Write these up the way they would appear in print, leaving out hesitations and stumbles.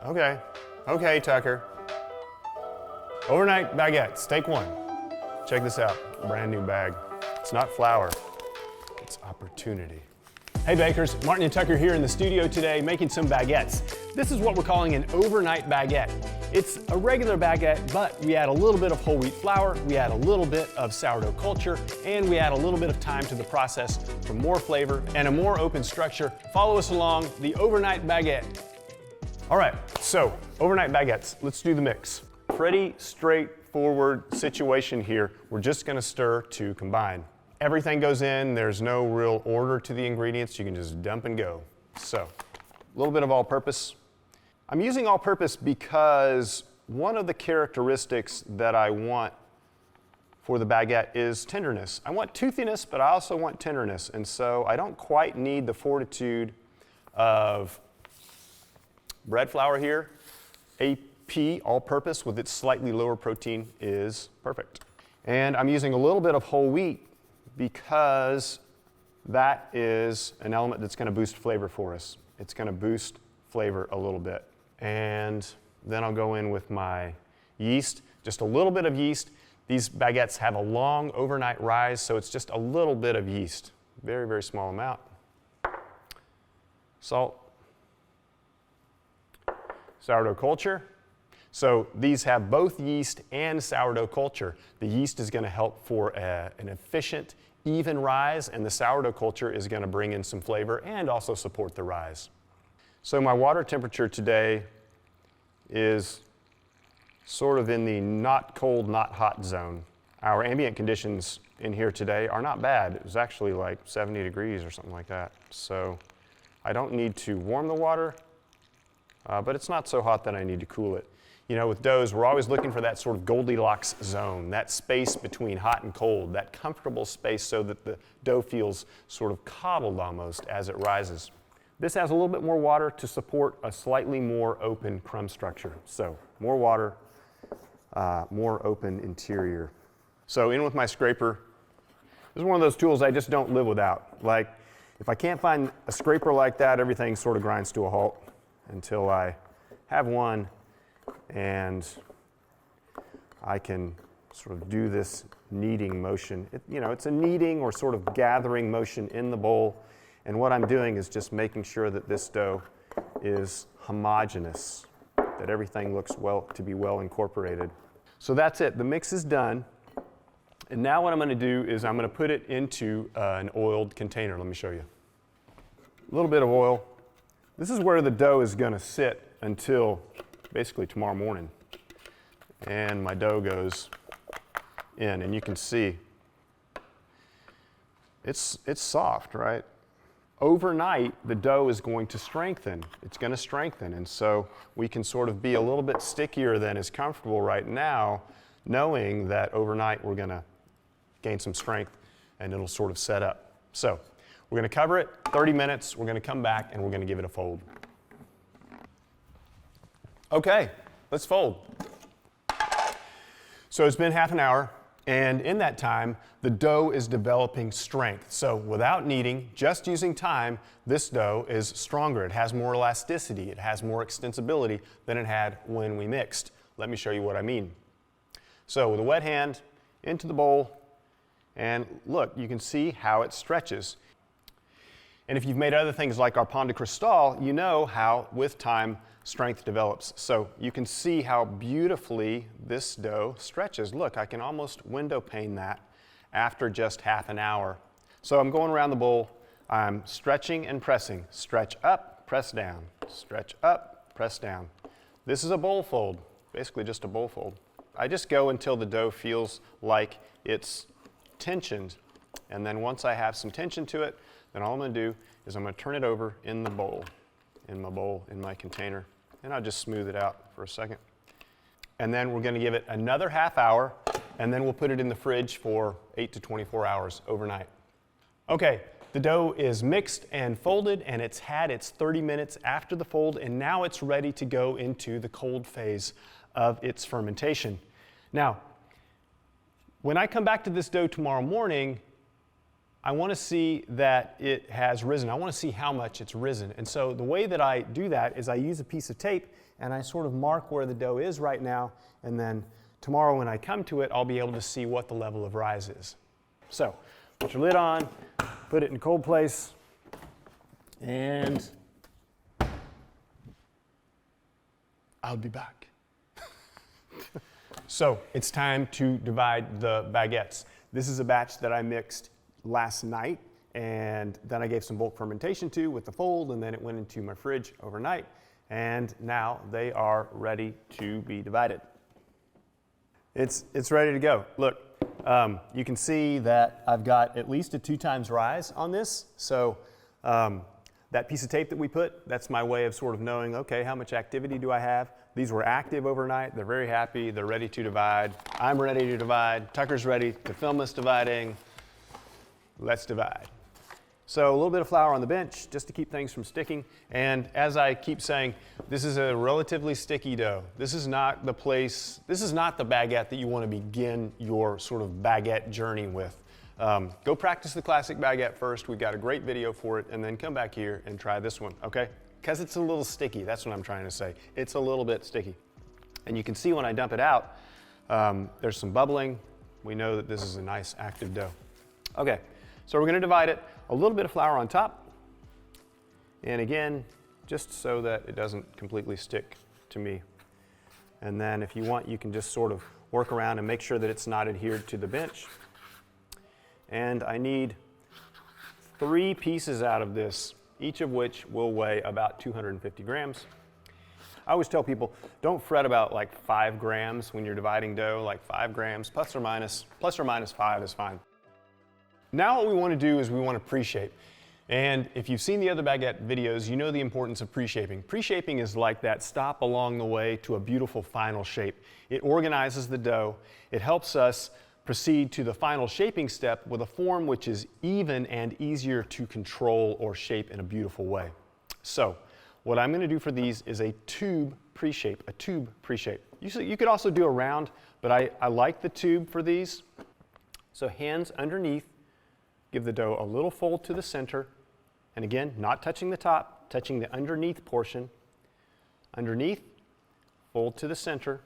Okay. Okay, Tucker. Overnight baguettes, take one. Check this out, brand new bag. It's not flour, it's opportunity. Hey bakers, Martin and Tucker here in the studio today making some baguettes. This is what we're calling an overnight baguette. It's a regular baguette, but we add a little bit of whole wheat flour, we add a little bit of sourdough culture, and we add a little bit of time to the process for more flavor and a more open structure. Follow us along the overnight baguette. All right, so overnight baguettes, let's do the mix. Pretty straightforward situation here. We're just gonna stir to combine. Everything goes in, there's no real order to the ingredients, you can just dump and go. So, a little bit of all-purpose. I'm using all-purpose because one of the characteristics that I want for the baguette is tenderness. I want toothiness, but I also want tenderness, and so I don't quite need the fortitude of bread flour here. AP, all-purpose, with its slightly lower protein is perfect. And I'm using a little bit of whole wheat because that is an element that's going to boost flavor for us. It's going to boost flavor a little bit. And then I'll go in with my yeast, just a little bit of yeast. These baguettes have a long overnight rise, so it's just a little bit of yeast. Very, very small amount. Salt. Sourdough culture. So these have both yeast and sourdough culture. The yeast is going to help for an efficient, even rise, and the sourdough culture is going to bring in some flavor and also support the rise. So my water temperature today is sort of in the not cold, not hot zone. Our ambient conditions in here today are not bad. It was actually like 70 degrees or something like that. So I don't need to warm the water, but it's not so hot that I need to cool it. You know, with doughs, we're always looking for that sort of Goldilocks zone, that space between hot and cold, that comfortable space so that the dough feels sort of coddled almost as it rises. This has a little bit more water to support a slightly more open crumb structure. So more water, more open interior. So in with my scraper. This is one of those tools I just don't live without. Like, if I can't find a scraper like that, everything sort of grinds to a halt until I have one and I can sort of do this kneading motion. It's a kneading or sort of gathering motion in the bowl, and what I'm doing is just making sure that this dough is homogeneous, that everything looks to be well incorporated. So that's it, the mix is done, and now what I'm going to do is I'm going to put it into an oiled container. Let me show you. A little bit of oil. This is where the dough is going to sit until basically tomorrow morning. And my dough goes in, and you can see it's soft, right? Overnight, the dough is going to strengthen. It's going to strengthen, and so we can sort of be a little bit stickier than is comfortable right now, knowing that overnight we're going to gain some strength and it'll sort of set up. So we're going to cover it 30 minutes, we're going to come back and we're going to give it a fold. Okay, let's fold. So it's been half an hour, and in that time, the dough is developing strength. So without kneading, just using time, this dough is stronger. It has more elasticity. It has more extensibility than it had when we mixed. Let me show you what I mean. So with a wet hand, into the bowl, and look, you can see how it stretches. And if you've made other things like our pain de cristal, you know how, with time, strength develops. So you can see how beautifully this dough stretches. Look, I can almost window pane that after just half an hour. So I'm going around the bowl, I'm stretching and pressing. Stretch up, press down. Stretch up, press down. This is a bowl fold, basically just a bowl fold. I just go until the dough feels like it's tensioned. And then once I have some tension to it, then all I'm going to do is I'm going to turn it over in the bowl, in my container, and I'll just smooth it out for a second. And then we're going to give it another half hour, and then we'll put it in the fridge for 8 to 24 hours overnight. Okay, the dough is mixed and folded, and it's had its 30 minutes after the fold, and now it's ready to go into the cold phase of its fermentation. Now, when I come back to this dough tomorrow morning, I want to see that it has risen. I want to see how much it's risen. And so the way that I do that is I use a piece of tape and I sort of mark where the dough is right now, and then tomorrow when I come to it, I'll be able to see what the level of rise is. So, put your lid on, put it in cold place, and I'll be back. So, it's time to divide the baguettes. This is a batch that I mixed last night, and then I gave some bulk fermentation to with the fold, and then it went into my fridge overnight, and now they are ready to be divided. It's ready to go. Look, you can see that I've got at least a 2 times rise on this, so that piece of tape that we put, that's my way of sort of knowing, okay, how much activity do I have? These were active overnight, they're very happy, they're ready to divide. I'm ready to divide, Tucker's ready to film us dividing. Let's divide. So a little bit of flour on the bench just to keep things from sticking. And as I keep saying, this is a relatively sticky dough. This is not the place, this is not the baguette that you want to begin your sort of baguette journey with. Go practice the classic baguette first. We've got a great video for it, and then come back here and try this one, okay? Because it's a little sticky, that's what I'm trying to say. It's a little bit sticky. And you can see when I dump it out, there's some bubbling. We know that this is a nice active dough. Okay, so we're gonna divide it. A little bit of flour on top. And again, just so that it doesn't completely stick to me. And then if you want, you can just sort of work around and make sure that it's not adhered to the bench. And I need 3 pieces out of this, each of which will weigh about 250 grams. I always tell people, don't fret about like 5 grams when you're dividing dough, like 5 grams, plus or minus 5 is fine. Now what we want to do is we want to pre-shape. And if you've seen the other baguette videos, you know the importance of pre-shaping. Pre-shaping is like that stop along the way to a beautiful final shape. It organizes the dough. It helps us proceed to the final shaping step with a form which is even and easier to control or shape in a beautiful way. So what I'm going to do for these is a tube pre-shape, You could also do a round, but I like the tube for these. So hands underneath, give the dough a little fold to the center, and again, not touching the top, touching the underneath portion. Underneath, fold to the center,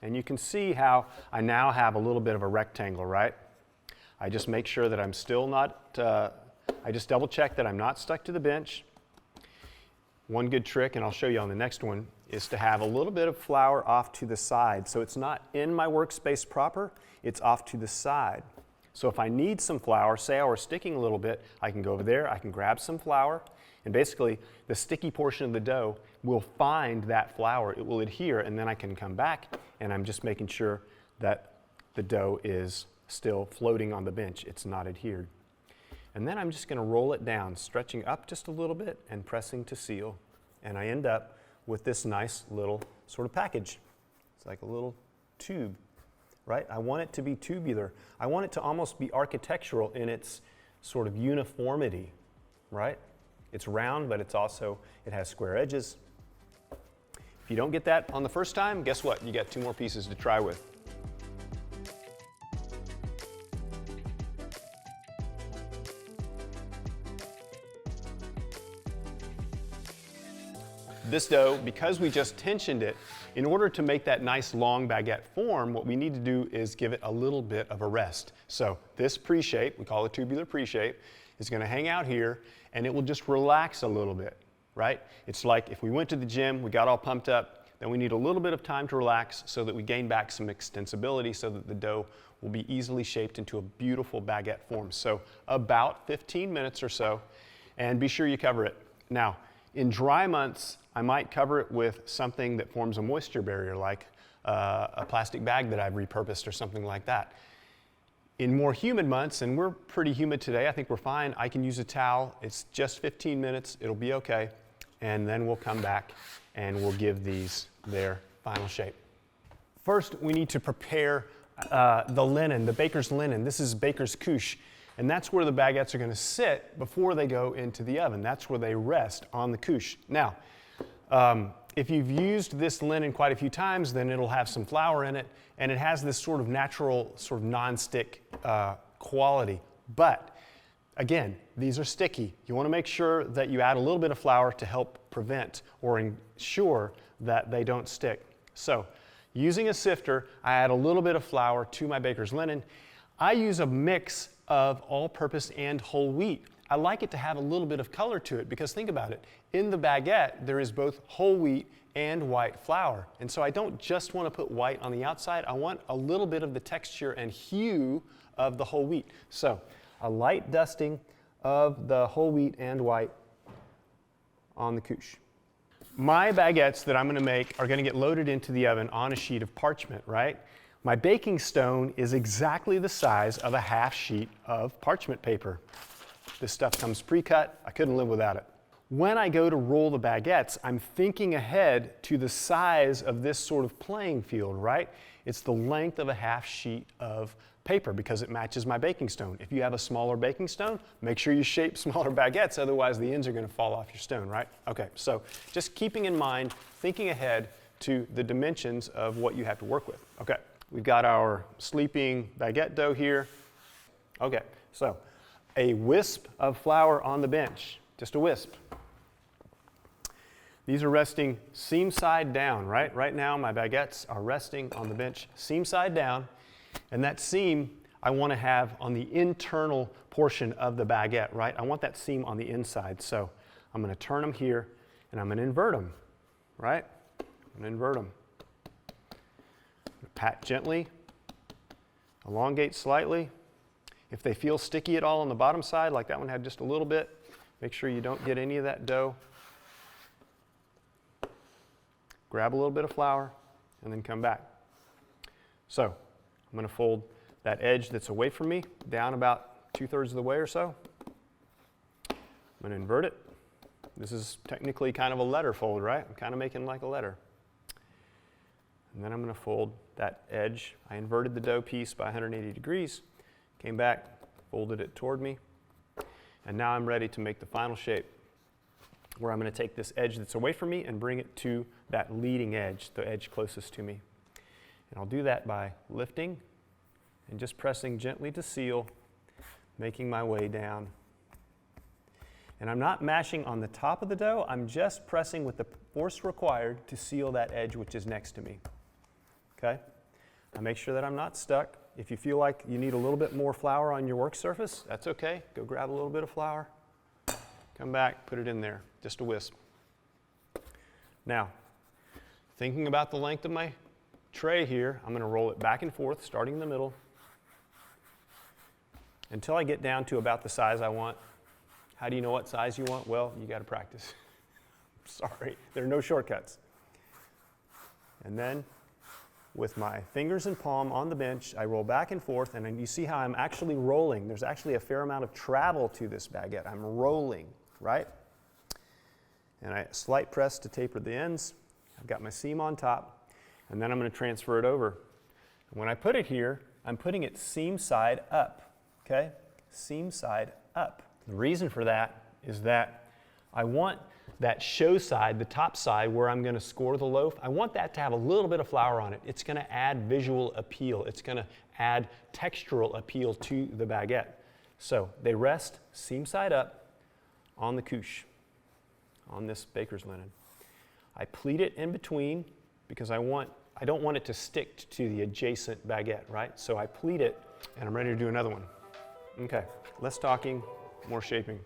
and you can see how I now have a little bit of a rectangle, right? I just make sure that I'm still not, I just double check that I'm not stuck to the bench. One good trick, and I'll show you on the next one, is to have a little bit of flour off to the side. So it's not in my workspace proper, it's off to the side. So if I need some flour, say I were sticking a little bit, I can go over there, I can grab some flour, and basically the sticky portion of the dough will find that flour, it will adhere, and then I can come back and I'm just making sure that the dough is still floating on the bench, it's not adhered. And then I'm just going to roll it down, stretching up just a little bit and pressing to seal. And I end up with this nice little sort of package. It's like a little tube. Right? I want it to be tubular. I want it to almost be architectural in its sort of uniformity, right? It's round, but it has square edges. If you don't get that on the first time, guess what? You got 2 more pieces to try with. This dough, because we just tensioned it, in order to make that nice long baguette form, what we need to do is give it a little bit of a rest. So this pre-shape, we call it tubular pre-shape, is going to hang out here and it will just relax a little bit, right? It's like if we went to the gym, we got all pumped up, then we need a little bit of time to relax so that we gain back some extensibility so that the dough will be easily shaped into a beautiful baguette form. So about 15 minutes or so, and be sure you cover it. Now, in dry months, I might cover it with something that forms a moisture barrier, like a plastic bag that I've repurposed or something like that. In more humid months, and we're pretty humid today, I think we're fine, I can use a towel. It's just 15 minutes, it'll be okay. And then we'll come back and we'll give these their final shape. First, we need to prepare the linen, the baker's linen. This is baker's couche. And that's where the baguettes are going to sit before they go into the oven. That's where they rest, on the couche. Now, if you've used this linen quite a few times, then it'll have some flour in it, and it has this sort of natural, sort of non-stick quality. But again, these are sticky. You want to make sure that you add a little bit of flour to help prevent or ensure that they don't stick. So, using a sifter, I add a little bit of flour to my baker's linen. I use a mix of all-purpose and whole wheat. I like it to have a little bit of color to it because think about it. In the baguette, there is both whole wheat and white flour. And so I don't just want to put white on the outside. I want a little bit of the texture and hue of the whole wheat. So a light dusting of the whole wheat and white on the couche. My baguettes that I'm going to make are going to get loaded into the oven on a sheet of parchment, right? My baking stone is exactly the size of a half sheet of parchment paper. This stuff comes pre-cut. I couldn't live without it. When I go to roll the baguettes, I'm thinking ahead to the size of this sort of playing field, right? It's the length of a half sheet of paper because it matches my baking stone. If you have a smaller baking stone, make sure you shape smaller baguettes, otherwise the ends are going to fall off your stone, right? Okay, so just keeping in mind, thinking ahead to the dimensions of what you have to work with. Okay, we've got our sleeping baguette dough here. Okay, so a wisp of flour on the bench, just a wisp. These are resting seam side down, right? Right now my baguettes are resting on the bench seam side down, and that seam I want to have on the internal portion of the baguette, right? I want that seam on the inside, so I'm going to turn them here and I'm going to invert them, right? I'm going to invert them. Pat gently, elongate slightly. If they feel sticky at all on the bottom side, like that one had just a little bit, make sure you don't get any of that dough. Grab a little bit of flour and then come back. So I'm going to fold that edge that's away from me down about 2/3 of the way or so. I'm going to invert it. This is technically kind of a letter fold, right? I'm kind of making like a letter. And then I'm going to fold that edge. I inverted the dough piece by 180 degrees. Came back, folded it toward me, and now I'm ready to make the final shape where I'm going to take this edge that's away from me and bring it to that leading edge, the edge closest to me. And I'll do that by lifting and just pressing gently to seal, making my way down. And I'm not mashing on the top of the dough, I'm just pressing with the force required to seal that edge which is next to me. Okay? I make sure that I'm not stuck. If you feel like you need a little bit more flour on your work surface, that's okay. Go grab a little bit of flour, come back, put it in there, just a wisp. Now, thinking about the length of my tray here, I'm going to roll it back and forth, starting in the middle, until I get down to about the size I want. How do you know what size you want? Well, you got to practice. Sorry, there are no shortcuts. And then, with my fingers and palm on the bench, I roll back and forth, and then you see how I'm actually rolling. There's actually a fair amount of travel to this baguette. I'm rolling, right? And I slight press to taper the ends. I've got my seam on top, and then I'm going to transfer it over. And when I put it here, I'm putting it seam side up, okay? Seam side up. The reason for that is that I want that show side, the top side where I'm going to score the loaf, I want that to have a little bit of flour on it. It's going to add visual appeal. It's going to add textural appeal to the baguette. So they rest seam side up on the couche, on this baker's linen. I pleat it in between because I don't want it to stick to the adjacent baguette, right? So I pleat it and I'm ready to do another one. Okay, less talking, more shaping.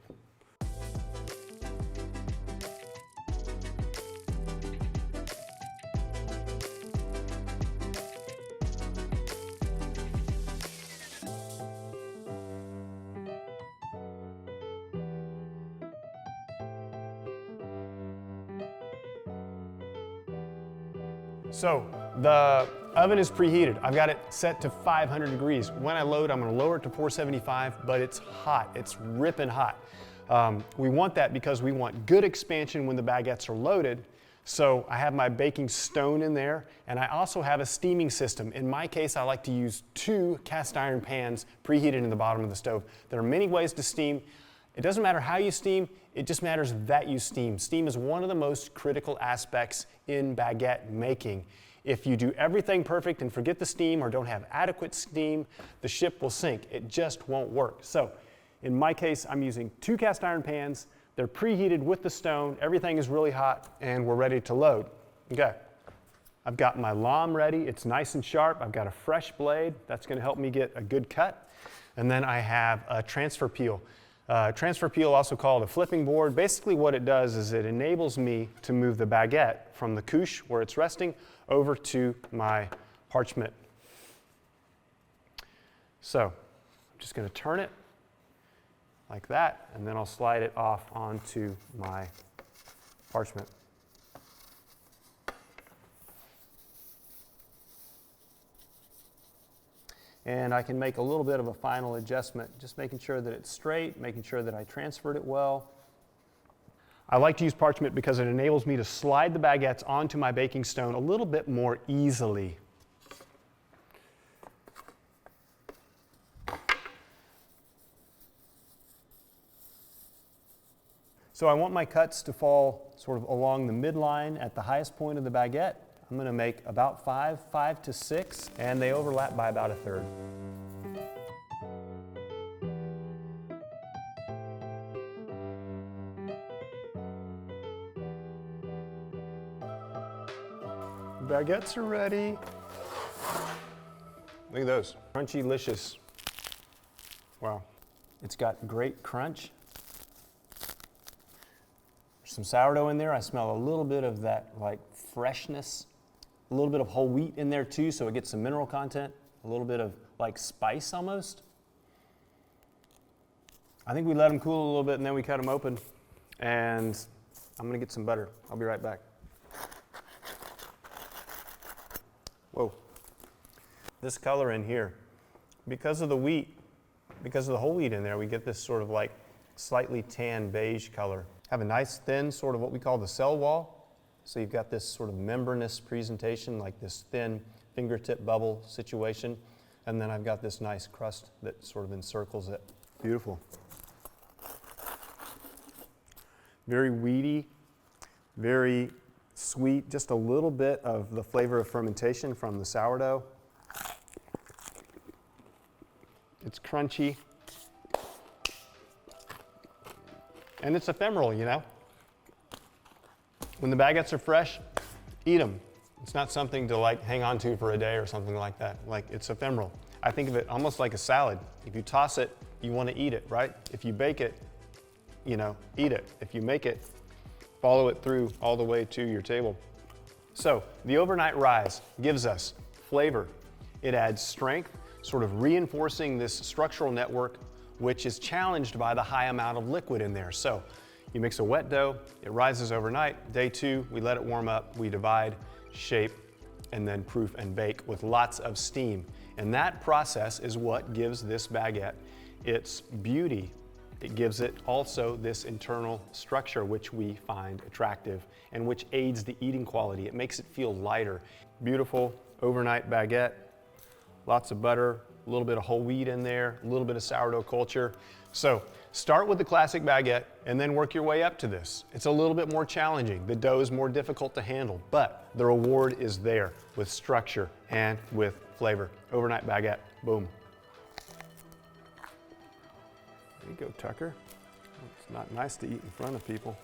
So the oven is preheated. I've got it set to 500 degrees. When I load, I'm going to lower it to 475, but it's hot. It's ripping hot. We want that because we want good expansion when the baguettes are loaded. So I have my baking stone in there, and I also have a steaming system. In my case, I like to use 2 cast iron pans preheated in the bottom of the stove. There are many ways to steam. It doesn't matter how you steam, it just matters that you steam. Steam is one of the most critical aspects in baguette making. If you do everything perfect and forget the steam or don't have adequate steam, the ship will sink. It just won't work. So in my case, I'm using 2 cast iron pans They're preheated with the stone, everything is really hot, and we're ready to load. Okay, I've got my lame ready, it's nice and sharp, I've got a fresh blade, that's gonna help me get a good cut. And then I have a transfer peel. Transfer peel, also called a flipping board. Basically what it does is it enables me to move the baguette from the couche where it's resting over to my parchment. So I'm just going to turn it like that, and then I'll slide it off onto my parchment. And I can make a little bit of a final adjustment, just making sure that it's straight, making sure that I transferred it well. I like to use parchment because it enables me to slide the baguettes onto my baking stone a little bit more easily. So I want my cuts to fall sort of along the midline at the highest point of the baguette. I'm going to make about 5 to 6, and they overlap by about 1/3. Baguettes are ready. Look at those, crunchy-licious. Wow, it's got great crunch. There's some sourdough in there. I smell a little bit of that like freshness. A little bit of whole wheat in there too, so it gets some mineral content. A little bit of like spice almost. I think we let them cool a little bit and then we cut them open. And I'm gonna get some butter. I'll be right back. Whoa. This color in here, because of the wheat, because of the whole wheat in there, we get this sort of like slightly tan beige color. Have a nice thin sort of what we call the cell wall. So you've got this sort of membranous presentation, like this thin fingertip bubble situation. And then I've got this nice crust that sort of encircles it. Beautiful. Very weedy, very sweet, just a little bit of the flavor of fermentation from the sourdough. It's crunchy. And it's ephemeral, you know? When the baguettes are fresh, eat them. It's not something to like hang on to for a day or something like that. Like, it's ephemeral. I think of it almost like a salad. If you toss it, you want to eat it, right? If you bake it, you know, eat it. If you make it, follow it through all the way to your table. So the overnight rise gives us flavor. It adds strength, sort of reinforcing this structural network, which is challenged by the high amount of liquid in there. So you mix a wet dough, it rises overnight. Day 2, we let it warm up, we divide, shape, and then proof and bake with lots of steam. And that process is what gives this baguette its beauty. It gives it also this internal structure which we find attractive and which aids the eating quality. It makes it feel lighter. Beautiful overnight baguette, lots of butter, a little bit of whole wheat in there, a little bit of sourdough culture. So start with the classic baguette and then work your way up to this. It's a little bit more challenging. The dough is more difficult to handle, but the reward is there with structure and with flavor. Overnight baguette, boom. There you go, Tucker. It's not nice to eat in front of people.